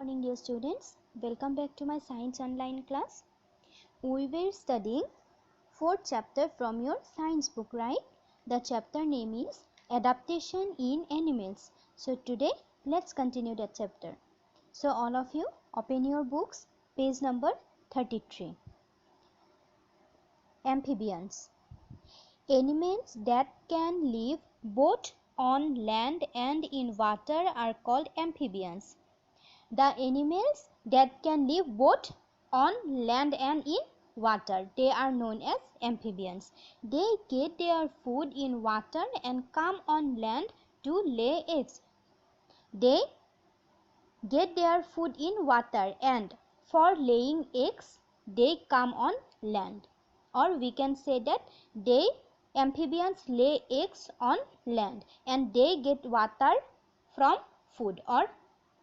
Morning dear students, welcome back to my science online class. We were studying 4th chapter from your science book, right? The chapter name is Adaptation in Animals. So today let's continue that chapter. So all of you open your books, page number 33. Amphibians. Animals that can live both on land and in water are called amphibians. The animals that can live both on land and in water, they are known as amphibians. They get their food in water and come on land to lay eggs. They get their food in water and for laying eggs they come on land, or we can say that amphibians lay eggs on land and they get water from food, or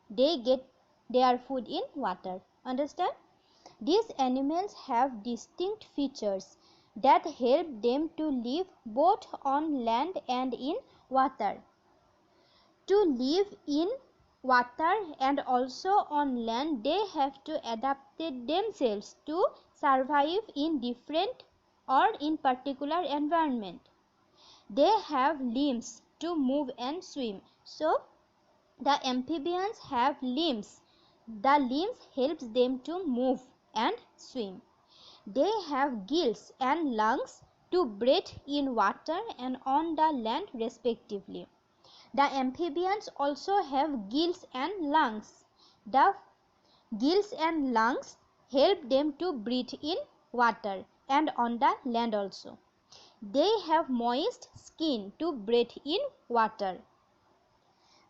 they get their food in water. Understand? These animals have distinct features that help them to live both on land and in water. To live in water and also on land, they have to adapt themselves to survive in different or in particular environment. They have limbs to move and swim. So the amphibians have limbs. The limbs helps them to move and swim. They have gills and lungs to breathe in water and on the land respectively. The amphibians also have gills and lungs. The gills and lungs help them to breathe in water and on the land also. They have moist skin to breathe in water.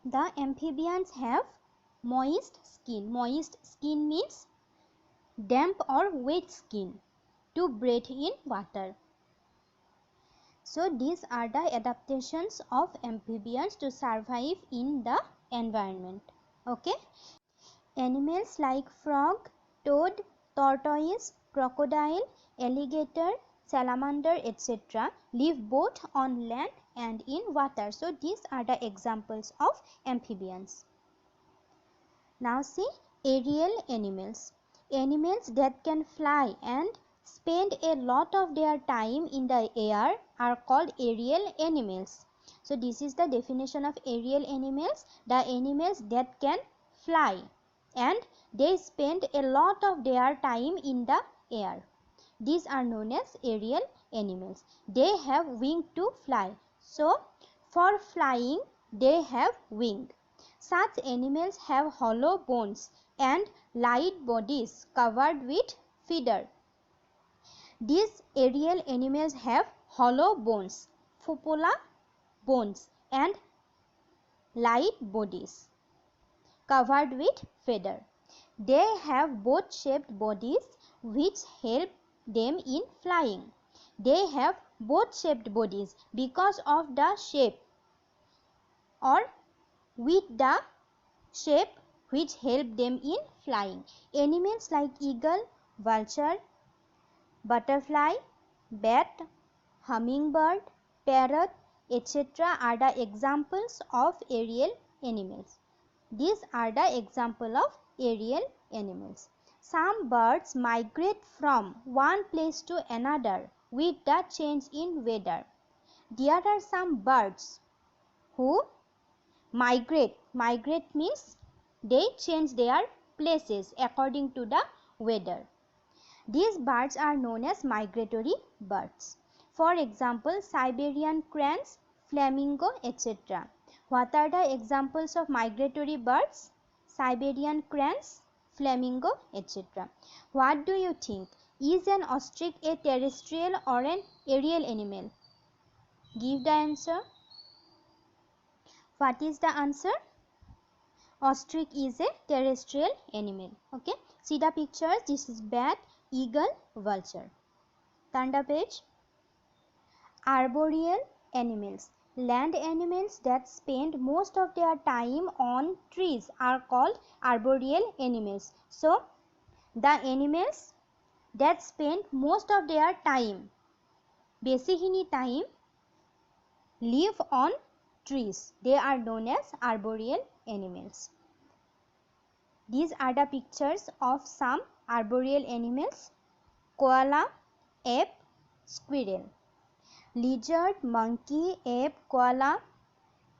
The amphibians have moist skin. Moist skin means damp or wet skin to breathe in water. So these are the adaptations of amphibians to survive in the environment. Okay. Animals like frog, toad, tortoise, crocodile, alligator, salamander, etc. live both on land and in water. So these are the examples of amphibians. Now see aerial animals. Animals that can fly and spend a lot of their time in the air are called aerial animals. So this is the definition of aerial animals. The animals that can fly and they spend a lot of their time in the air. These are known as aerial animals. They have wing to fly. So for flying they have wing. Such animals have hollow bones and light bodies covered with feather. These aerial animals have hollow bones, cupola bones, and light bodies covered with feather. They have boat-shaped bodies which help them in flying. They have boat-shaped bodies because of the shape or with the shape which help them in flying. Animals like eagle, vulture, butterfly, bat, hummingbird, parrot, etc. are the examples of aerial animals. These are the example of aerial animals. Some birds migrate from one place to another with the change in weather. There are some birds who migrate. Migrate means they change their places according to the weather. These birds are known as migratory birds. For example, Siberian crane, flamingo, etc. What are the examples of migratory birds? Siberian cranes, flamingo, etc. What do you think? Is an ostrich a terrestrial or an aerial animal? Give the answer. What is the answer? Ostrich is a terrestrial animal. Okay. See the pictures. This is bat, eagle, vulture. Turn the page. Arboreal animals. Land animals that spend most of their time on trees are called arboreal animals. So, the animals that spend most of their time, basically time, live on trees. They are known as arboreal animals. These are the pictures of some arboreal animals: koala, ape, squirrel. Lizard, monkey, ape, koala,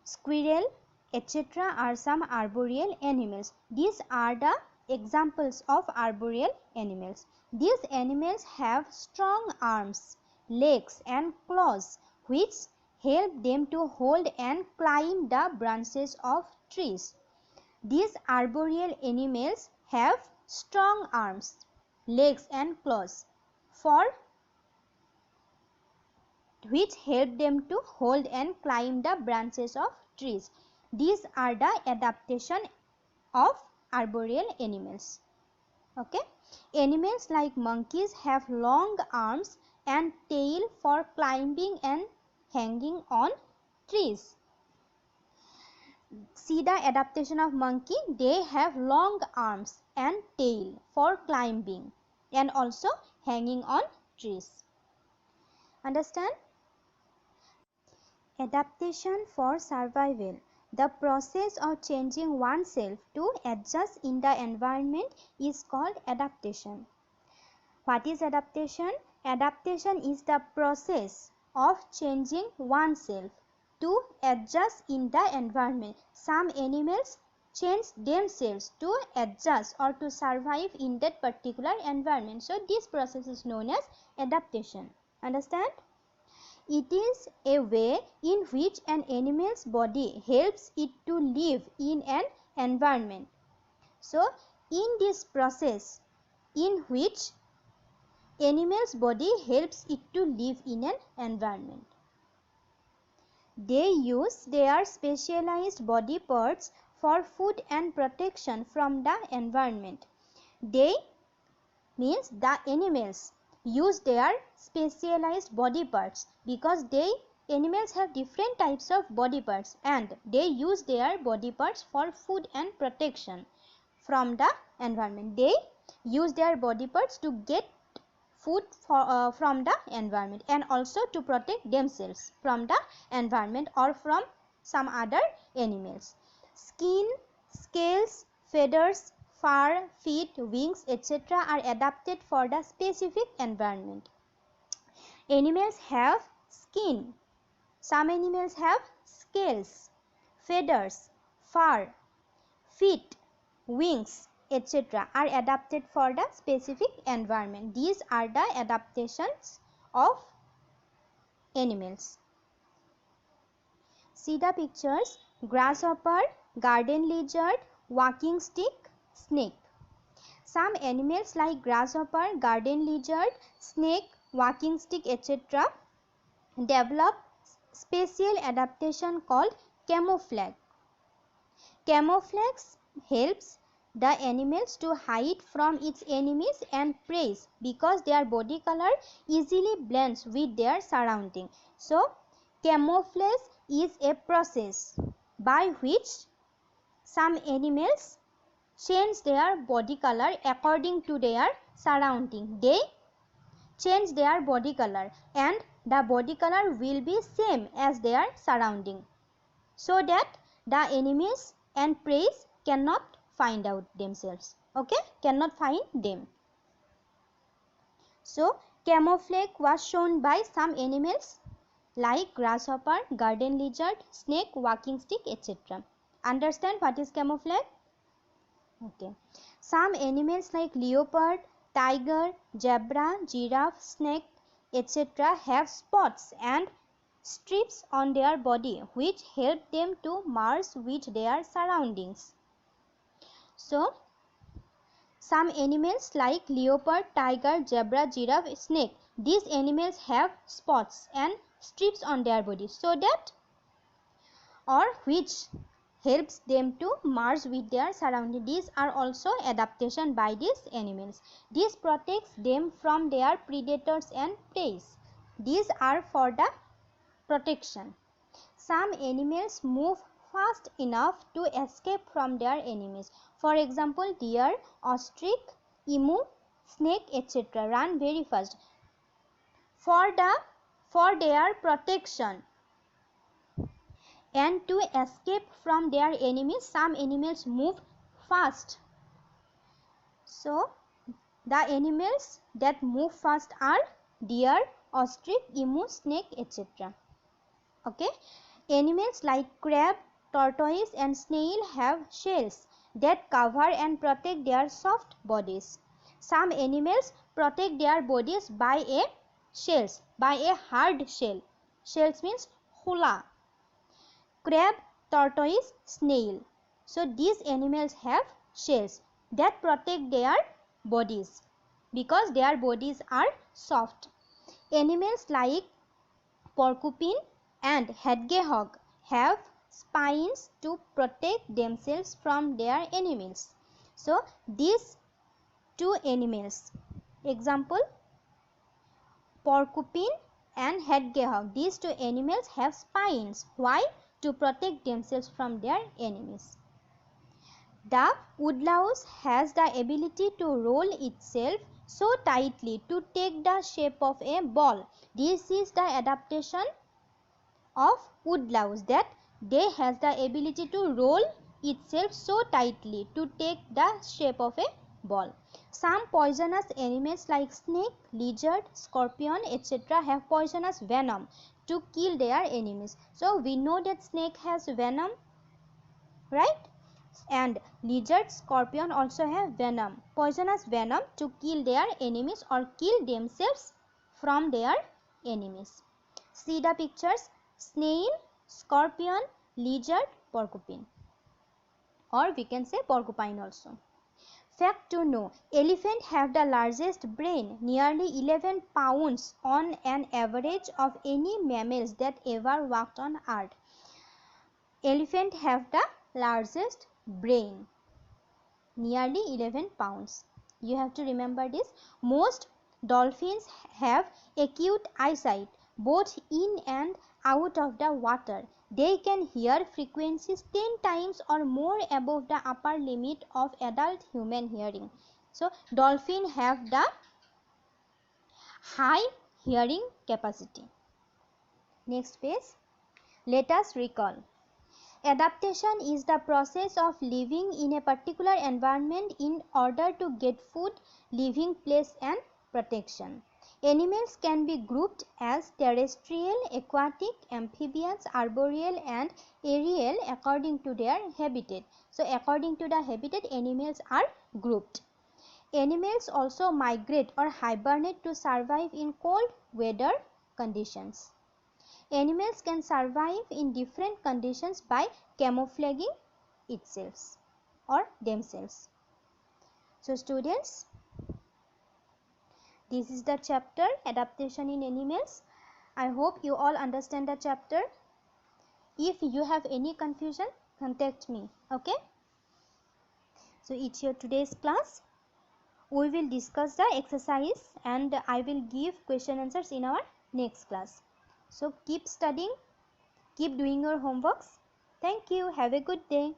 squirrel, etc. are some arboreal animals. These are the examples of arboreal animals. These animals have strong arms, legs and claws which help them to hold and climb the branches of trees. These arboreal animals have strong arms, legs and claws for which help them to hold and climb the branches of trees. These are the adaptation of arboreal animals. Okay. Animals like monkeys have long arms and tail for climbing and hanging on trees. See the adaptation of monkey. They have long arms and tail for climbing and also hanging on trees. Understand? Adaptation for survival. The process of changing oneself to adjust in the environment is called adaptation. What is adaptation? Adaptation is the process of changing oneself to adjust in the environment. Some animals change themselves to adjust or to survive in that particular environment. So this process is known as adaptation. Understand? It is a way in which an animal's body helps it to live in an environment. So in this process in which animal's body helps it to live in an environment, they use their specialized body parts for food and protection from the environment. They means the animals use their specialized body parts because animals have different types of body parts and they use their body parts for food and protection from the environment. They use their body parts to get food from the environment and also to protect themselves from the environment or from some other animals. Skin, scales, feathers, fur, feet, wings, etc. are adapted for the specific environment. Animals have skin. Some animals have scales, feathers, fur, feet, wings, etc. are adapted for the specific environment. These are the adaptations of animals. See the pictures: grasshopper, garden lizard, walking stick, snake. Some animals like grasshopper, garden lizard, snake, walking stick, etc. develop special adaptation called camouflage. Camouflage helps the animals to hide from its enemies and prey because their body color easily blends with their surrounding. So, camouflage is a process by which some animals change their body color according to their surrounding. They change their body color and the body color will be same as their surrounding so that the enemies and prey cannot find out themselves. Okay, cannot find them. So camouflage was shown by some animals like grasshopper, garden lizard, snake, walking stick, etc. Understand what is camouflage? Okay. Some animals like leopard, tiger, zebra, giraffe, snake, etc. have spots and strips on their body which help them to merge with their surroundings. So, some animals like leopard, tiger, zebra, giraffe, snake, these animals have spots and strips on their body so that or which helps them to merge with their surroundings. These are also adaptation by these animals. This protects them from their predators and prey. These are for the protection. Some animals move fast enough to escape from their enemies. For example, deer, ostrich, emu, snake, etc. run very fast. For their protection and to escape from their enemies, some animals move fast So the animals that move fast are deer, ostrich, emu, snake, etc. Okay. Animals like crab, tortoise and snail have shells that cover and protect their soft bodies. Some animals protect their bodies by a hard shell. Shells means hula. Crab, tortoise, snail. So these animals have shells that protect their bodies because their bodies are soft. Animals like porcupine and hedgehog have spines to protect themselves from their enemies. So these two animals, example porcupine and hedgehog, these two animals have spines. Why? To protect themselves from their enemies. The woodlouse has the ability to roll itself so tightly to take the shape of a ball. This is the adaptation of woodlouse, that they has the ability to roll itself so tightly to take the shape of a ball. Some poisonous animals like snake, lizard, scorpion, etc. have poisonous venom to kill their enemies. So we know that snake has venom, right? And lizard, scorpion also have venom, poisonous venom to kill their enemies or kill themselves from their enemies. See the pictures: snail, scorpion, lizard, porcupine, or we can say porcupine also. Fact to know: elephant have the largest brain, nearly 11 pounds on an average of any mammals that ever walked on earth. Elephant have the largest brain, nearly 11 pounds. You have to remember this. Most dolphins have acute eyesight, both in and out of the water. They can hear frequencies 10 times or more above the upper limit of adult human hearing. So dolphins have the high hearing capacity. Next page. Let us recall. Adaptation is the process of living in a particular environment in order to get food, living place and protection. Animals can be grouped as terrestrial, aquatic, amphibians, arboreal and aerial according to their habitat. So according to the habitat, animals are grouped. Animals also migrate or hibernate to survive in cold weather conditions. Animals can survive in different conditions by camouflaging itself or themselves. So students, this is the chapter adaptation in animals. I hope you all understand the chapter. If you have any confusion, contact me. Okay. So it's your today's class. We will discuss the exercise and I will give question answers in our next class. So keep studying. Keep doing your homeworks. Thank you. Have a good day.